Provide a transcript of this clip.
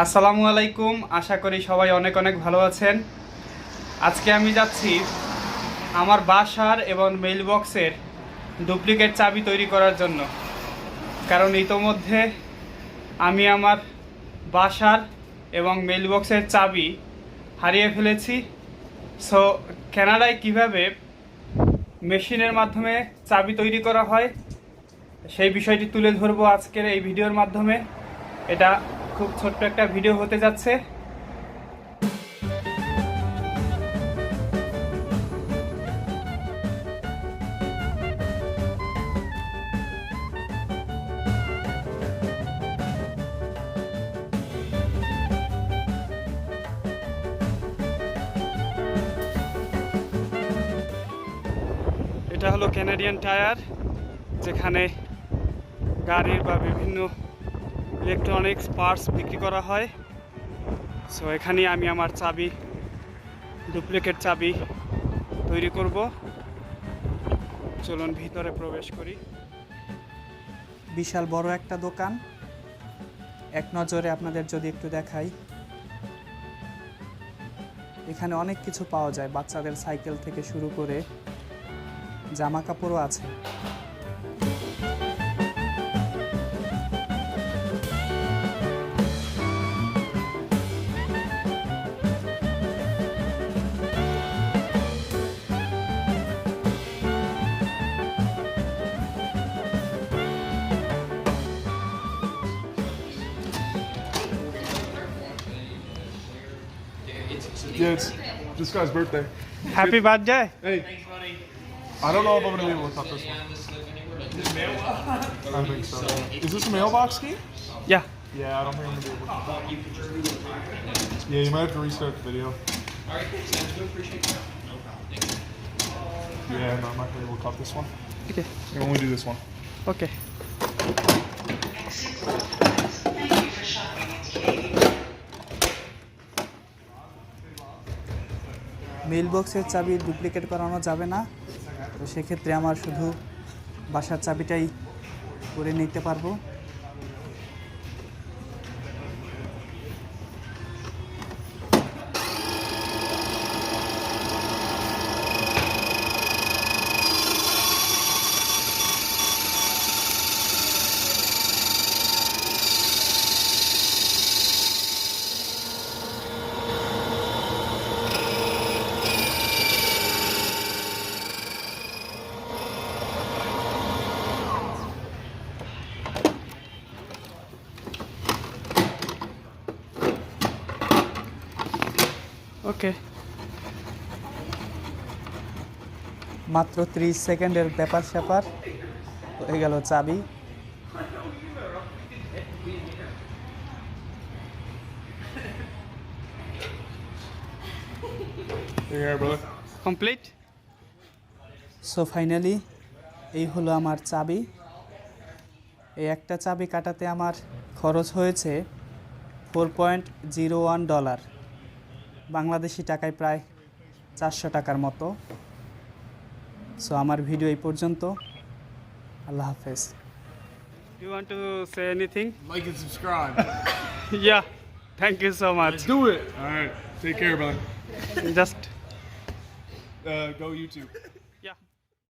আসসালামু আলাইকুম, আশা করি সবাই অনেক অনেক ভালো আছেন। আজকে আমি যাচ্ছি আমার বাসার এবং মেইল বক্সের ডুপ্লিকেট চাবি তৈরি করার জন্য। কারণ ইতোমধ্যে আমি আমার বাসার এবং মেইল বক্সের চাবি হারিয়ে ফেলেছি। সো কানাডায় কিভাবে মেশিনের মাধ্যমে চাবি তৈরি করা হয় সেই বিষয়টি তুলে ধরবো আজকের এই ভিডিওর মাধ্যমে। এটা খুব ছোট্ট একটা ভিডিও হতে যাচ্ছে। এটা হলো ক্যানাডিয়ান টায়ার, যেখানে গাড়ির বা বিভিন্ন ইলেকট্রনিক্স পার্টস বিক্রি করা হয়। সো এখানেই আমি আমার চাবি, ডুপ্লিকেট চাবি তৈরি করব। চলুন ভিতরে প্রবেশ করি। বিশাল বড় একটা দোকান, এক নজরে আপনাদের যদি একটু দেখাই, এখানে অনেক কিছু পাওয়া যায়। বাচ্চাদের সাইকেল থেকে শুরু করে জামা কাপড়ও আছে। Yeah, it's this guy's birthday. Happy birthday. Hey, I don't know if I'm gonna be able to cut this one. I think so. Is this a mailbox key? Yeah, Yeah, I don't think I'm gonna be able to cut that. Yeah, you might have to restart the video. Yeah, no, I'm not gonna be able to cut this one. Okay I can only do this one. Okay. Mail বক্সের চাবি duplicate করানো যাবে না, তো সেক্ষেত্রে আমার শুধু বাসার চাবিটাই করে নিতে পারবো। ওকে, মাত্র 30 সেকেন্ডের ব্যাপার স্যাপার হয়ে গেল চাবি। Here, brother. Complete. So finally এই হলো আমার চাবি। এই একটা চাবি কাটাতে আমার খরচ হয়েছে $4.01, বাংলাদেশি টাকায় প্রায় 400 টাকার মতো। সো আমার ভিডিও এই পর্যন্ত। আল্লাহ হাফেজ। You want to say anything? Like and subscribe. Yeah, thank you so much. Let's do it. All right. Take care, brother. Just Go YouTube.